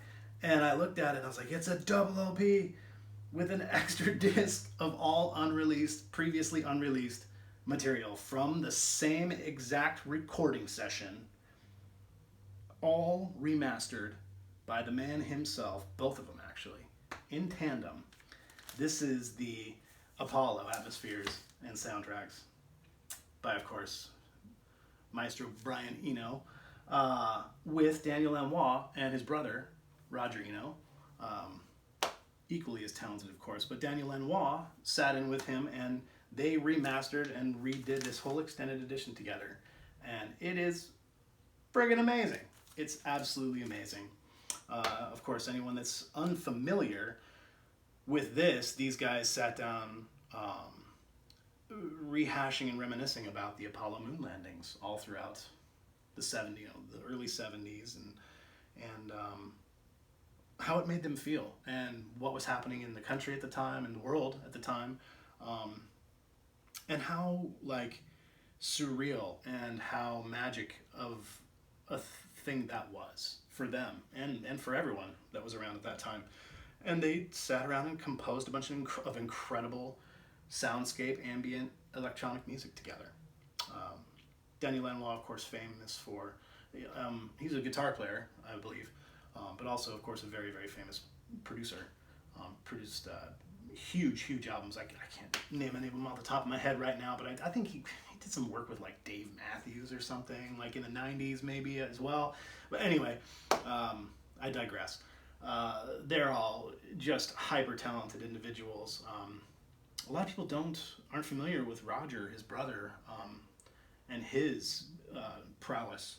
And I looked at it and I was like, it's a double LP with an extra disc of all previously unreleased material from the same exact recording session, all remastered by the man himself, both of them actually, in tandem. This is the Apollo Atmospheres and Soundtracks by, of course, Maestro Brian Eno, with Daniel Lanois and his brother, Roger Eno. equally as talented, of course. But Daniel Lanois sat in with him, and they remastered and redid this whole extended edition together. And it is friggin' amazing. It's absolutely amazing. Of course, anyone that's unfamiliar with this, these guys sat down rehashing and reminiscing about the Apollo moon landings all throughout the the early 70s, and how it made them feel, and what was happening in the country at the time, and the world at the time, and how like surreal and how magic of a thing that was for them and for everyone that was around at that time. And they sat around and composed a bunch of incredible soundscape, ambient, electronic music together. Daniel Lanois, of course, famous for, he's a guitar player, I believe, but also, of course, a very, very famous producer. Produced huge albums. I can't name any of them off the top of my head right now, but I think he did some work with like Dave Matthews or something, like in the 90s maybe as well. But anyway, I digress. They're all just hyper talented individuals. A lot of people aren't familiar with Roger, his brother, and his prowess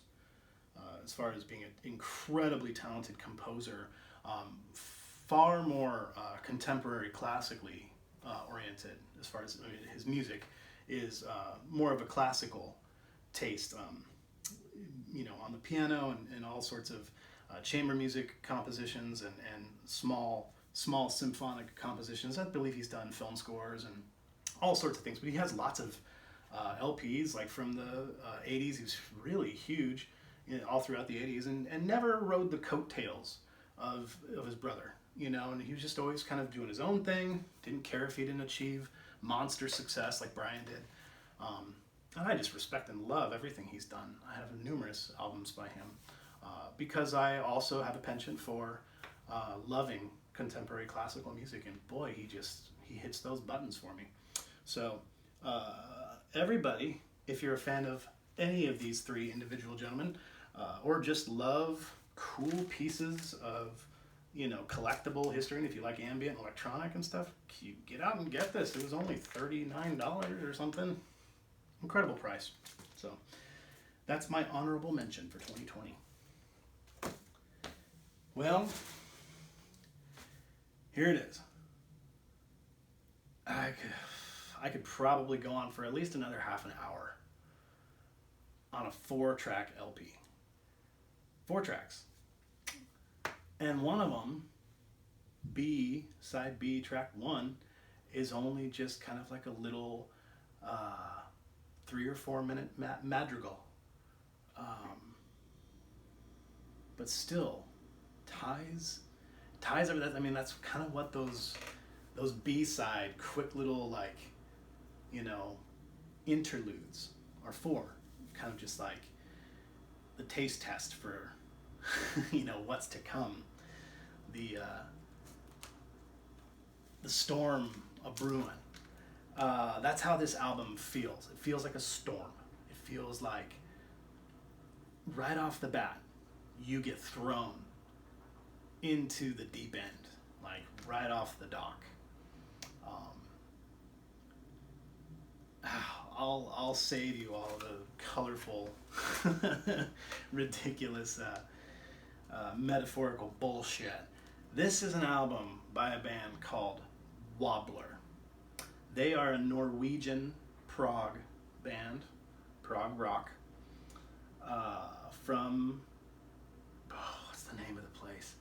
as far as being an incredibly talented composer, far more contemporary, classically oriented. As far as his music is more of a classical taste, on the piano and all sorts of chamber music compositions and small symphonic compositions. I believe he's done film scores and all sorts of things, but he has lots of LPs, like from the 80s. He was really huge all throughout the 80s, and never rode the coattails of his brother, and he was just always kind of doing his own thing, didn't care if he didn't achieve monster success like Brian did. And I just respect and love everything he's done. I have numerous albums by him because I also have a penchant for loving contemporary classical music, and boy, he hits those buttons for me. So everybody, if you're a fan of any of these three individual gentlemen, or just love cool pieces of collectible history, and if you like ambient electronic and stuff, you get out and get this. It was only $39 or something. Incredible price. So that's my honorable mention for 2020. Well, here it is. I could probably go on for at least another half an hour on a 4-track LP. 4 tracks. And one of them, side B, track 1, is only just kind of like a little 3 or 4 minute madrigal. But still ties over that. I mean, that's kind of what those B-side quick little interludes are for. Kind of just like the taste test for what's to come. The storm a brewing. That's how this album feels. It feels like a storm. It feels like right off the bat you get thrown into the deep end, like right off the dock. I'll save you all the colorful, ridiculous, metaphorical bullshit. This is an album by a band called Wobbler. They are a Norwegian prog band, prog rock, from, what's the name of the place?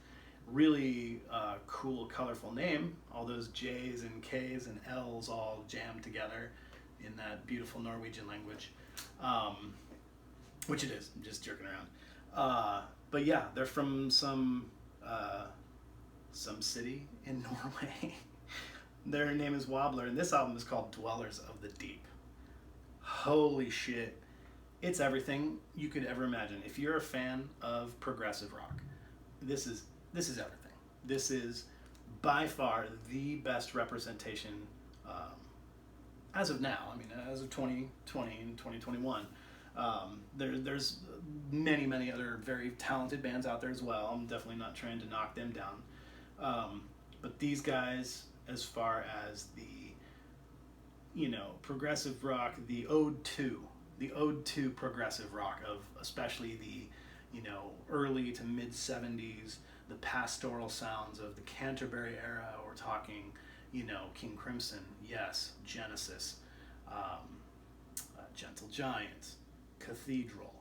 Really cool, colorful name. All those J's and K's and L's all jammed together in that beautiful Norwegian language, which it is. I'm just jerking around. But yeah, they're from some city in Norway. Their name is Wobbler, and this album is called Dwellers of the Deep. Holy shit. It's everything you could ever imagine. If you're a fan of progressive rock, this is everything. This is by far the best representation as of now. I mean, as of 2020 and 2021. There's many other very talented bands out there as well. I'm definitely not trying to knock them down. But these guys, as far as the, progressive rock, the ode to progressive rock of especially the, early to mid 70s, the pastoral sounds of the Canterbury era. We're talking, King Crimson, yes, Genesis, Gentle Giant, Cathedral,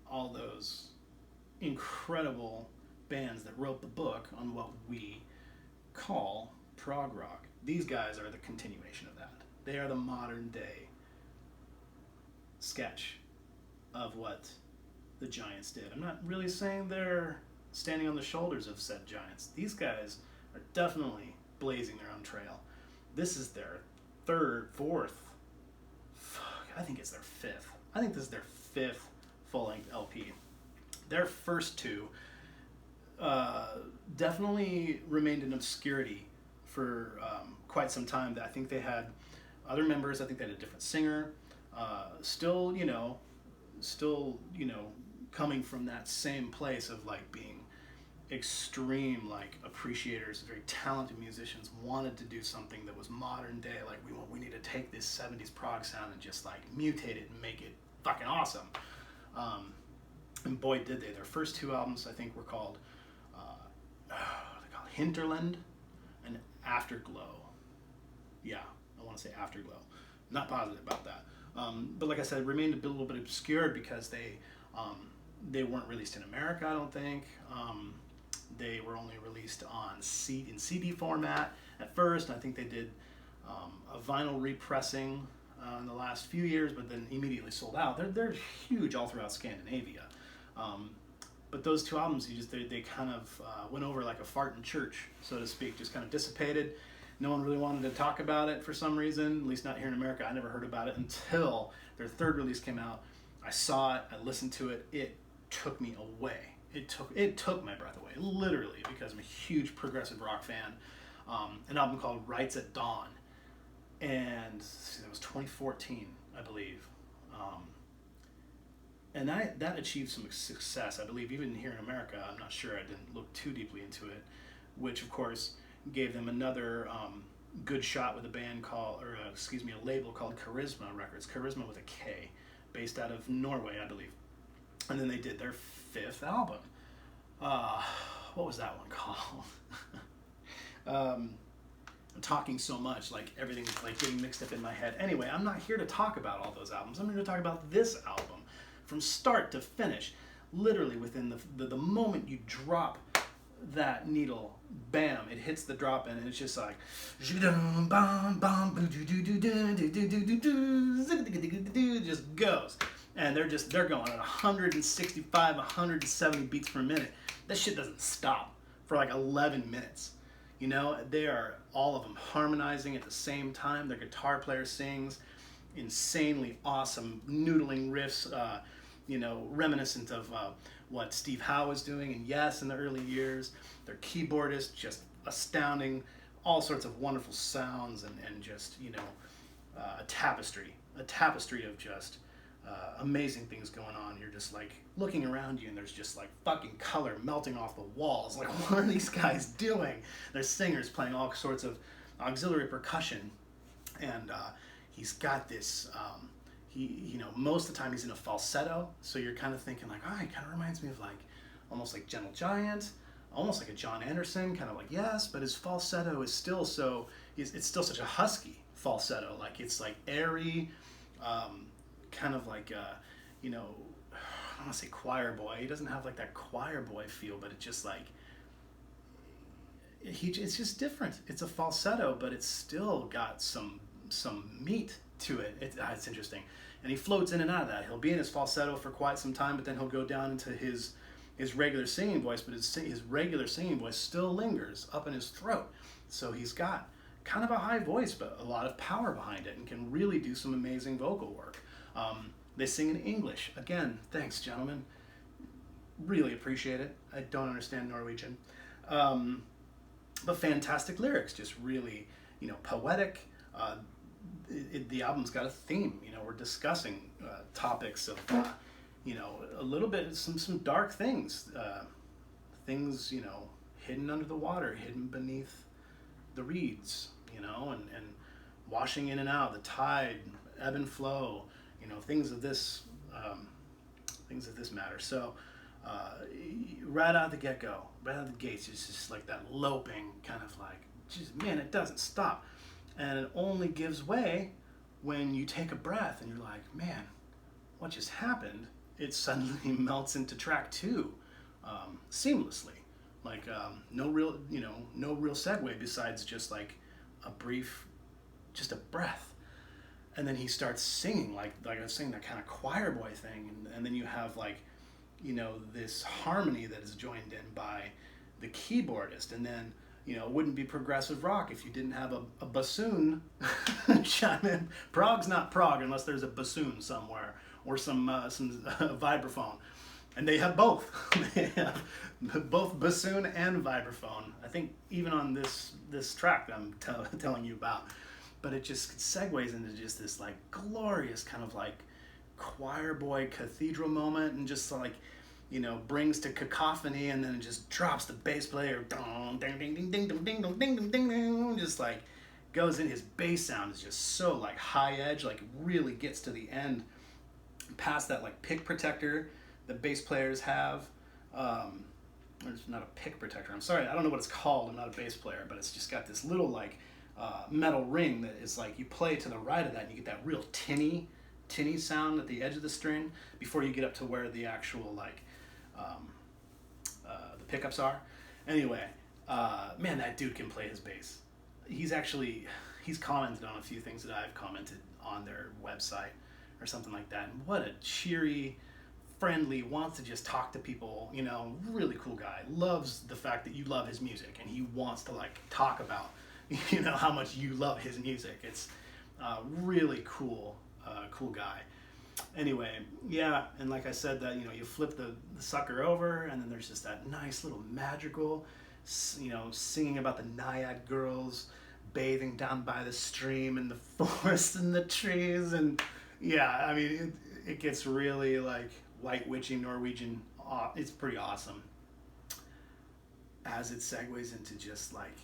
all those incredible bands that wrote the book on what we call prog rock. These guys are the continuation of that. They are the modern day sketch of what the Giants did. I'm not really saying they're standing on the shoulders of said Giants. These guys are definitely blazing their own trail. This is their I think it's their fifth. I think this is their fifth full-length LP. Their first two definitely remained in obscurity for quite some time. I think they had other members. I think they had a different singer. Still, coming from that same place of like being extreme like appreciators, very talented musicians, wanted to do something that was modern day. Like we need to take this 70s prog sound and just like mutate it and make it fucking awesome. And boy did they. Their first two albums I think were called Hinterland and Afterglow. Yeah, I want to say Afterglow. Not positive about that. But like I said, it remained a little bit obscured because they weren't released in America, I don't think. They were only released in CD format at first. I think they did a vinyl repressing in the last few years, but then immediately sold out. They're huge all throughout Scandinavia. But those two albums, they kind of went over like a fart in church, so to speak, just kind of dissipated. No one really wanted to talk about it for some reason, at least not here in America. I never heard about it until their third release came out. I saw it, I listened to it, it took me away. It took my breath away, literally, because I'm a huge progressive rock fan. An album called Rites at Dawn, and that was 2014, I believe. And that achieved some success, I believe, even here in America. I'm not sure, I didn't look too deeply into it, which of course gave them another good shot with a label called Charisma Records, Charisma with a K, based out of Norway, I believe. And then they did their fifth album. What was that one called? I'm talking so much, like everything's like getting mixed up in my head. Anyway, I'm not here to talk about all those albums. I'm here to talk about this album from start to finish. Literally within the moment you drop that needle, bam, it hits the drop in and it's just like it just goes. And they're going at 165, 170 beats per minute. That shit doesn't stop for like 11 minutes. They are all of them harmonizing at the same time. Their guitar player sings insanely awesome noodling riffs, reminiscent of what Steve Howe was doing in Yes in the early years. Their keyboardist, just astounding, all sorts of wonderful sounds and just, a tapestry of just amazing things going on. You're just like looking around you and there's just like fucking color melting off the walls. Like, what are these guys doing? There's singers playing all sorts of auxiliary percussion, and he's got this most of the time he's in a falsetto, so you're kind of thinking like, oh, he kind of reminds me of like almost like Gentle Giant, almost like a John Anderson, kind of like Yes, but his falsetto is still it's still such a husky falsetto. Like, it's like airy, kind of like I don't want to say choir boy. He doesn't have like that choir boy feel, but it's just like it's just different. It's a falsetto, but it's still got some meat to it. It's interesting, and he floats in and out of that. He'll be in his falsetto for quite some time, but then he'll go down into his regular singing voice, but his regular singing voice still lingers up in his throat. So he's got kind of a high voice, but a lot of power behind it, and can really do some amazing vocal work. They sing in English. Again, thanks, gentlemen. Really appreciate it. I don't understand Norwegian. But fantastic lyrics, just really, poetic. The album's got a theme. We're discussing topics of, a little bit, some dark things. Things, hidden under the water, hidden beneath the reeds, you know, and washing in and out, the tide, ebb and flow, you know, things of this matter. So right out the get-go, right out the gates, it's just like that loping kind of like, just man, it doesn't stop, and it only gives way when you take a breath and you're like, man, what just happened? It suddenly melts into track 2 seamlessly, like no real segue besides just like a brief, just a breath. And then he starts singing like I was saying, that kind of choir boy thing, and then you have like, you know, this harmony that is joined in by the keyboardist, and then, you know, it wouldn't be progressive rock if you didn't have a bassoon chime in. Prog's not prog unless there's a bassoon somewhere or some vibraphone, and they have both. They have both bassoon and vibraphone. I think even on this track that I'm telling you about, but it just segues into just this like glorious kind of like choir boy cathedral moment, and just like, you know, brings to cacophony, and then it just drops the bass player, ding ding ding ding ding ding ding ding ding ding, just like goes in. His bass sound is just so like high edge, like really gets to the end, past that like pick protector that bass players have. It's not a pick protector, I'm sorry, I don't know what it's called, I'm not a bass player, but it's just got this little like metal ring that is like, you play to the right of that and you get that real tinny sound at the edge of the string before you get up to where the actual like the pickups are. Anyway, man, that dude can play his bass. He's commented on a few things that I've commented on their website or something like that, and what a cheery, friendly, wants to just talk to people, you know, really cool guy. Loves the fact that you love his music, and he wants to like talk about, you know, how much you love his music. It's really cool guy. Anyway, yeah, and like I said, that, you know, you flip the sucker over, and then there's just that nice little magical, you know, singing about the Naiad girls bathing down by the stream and the forest and the trees, and yeah, I mean, it gets really like white witchy Norwegian. It's pretty awesome as it segues into just like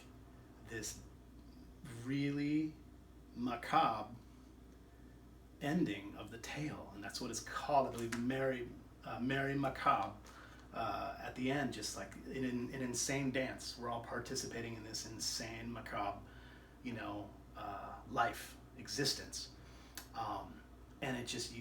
this really macabre ending of the tale, and that's what it's called, I believe, Merry Macabre. At the end, just like an insane dance. We're all participating in this insane macabre, you know, life, existence. And it just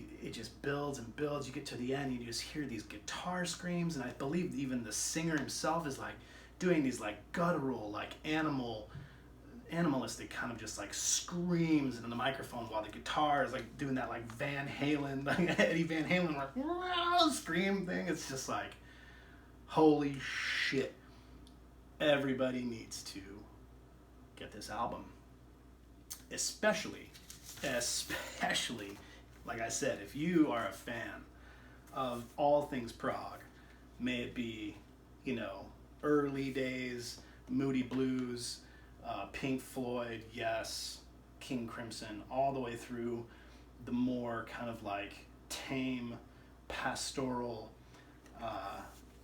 builds and builds. You get to the end, you just hear these guitar screams, and I believe even the singer himself is like doing these like guttural, like animalistic kind of just like screams into the microphone, while the guitar is like doing that like Van Halen, like Eddie Van Halen, like scream thing. It's just like, holy shit. Everybody needs to get this album. Especially, like I said, if you are a fan of all things prog, may it be, you know, early days, Moody Blues, Pink Floyd, yes, King Crimson, all the way through the more kind of like tame, pastoral,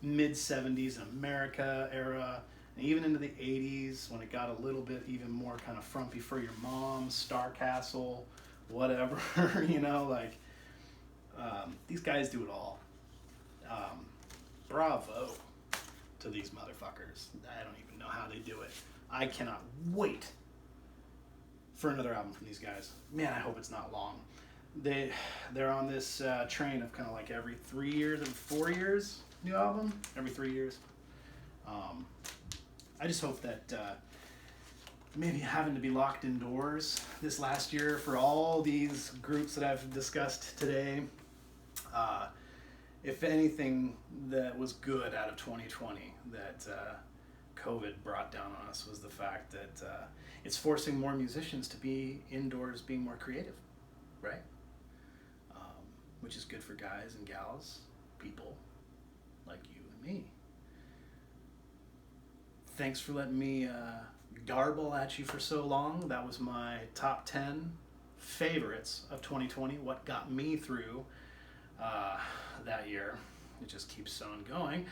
mid-70s America era, and even into the 80s when it got a little bit even more kind of frumpy for your mom, Starcastle, whatever, you know, like, these guys do it all. Bravo to these motherfuckers. I don't even know how they do it. I cannot wait for another album from these guys. Man, I hope it's not long. They're on this train of kind of like every 3 years and 4 years, new album, every 3 years. I just hope that maybe having to be locked indoors this last year for all these groups that I've discussed today, if anything that was good out of 2020 that COVID brought down on us was the fact that it's forcing more musicians to be indoors, being more creative, right? Which is good for guys and gals, people like you and me. Thanks for letting me garble at you for so long. That was my top 10 favorites of 2020, what got me through that year. It just keeps on going.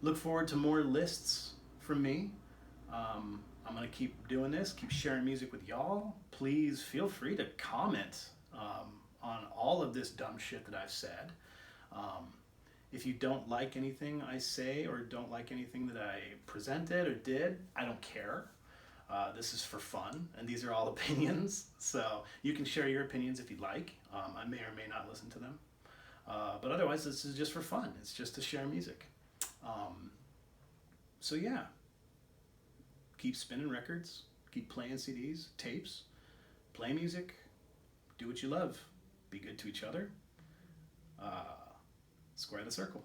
look forward to more lists from me. I'm going to keep doing this, keep sharing music with y'all. Please feel free to comment on all of this dumb shit that I've said. If you don't like anything I say or don't like anything that I presented or did, I don't care. This is for fun, and these are all opinions, so you can share your opinions if you'd like. I may or may not listen to them. But otherwise, this is just for fun. It's just to share music. So yeah, keep spinning records, keep playing CDs, tapes, play music, do what you love, be good to each other, square the circle.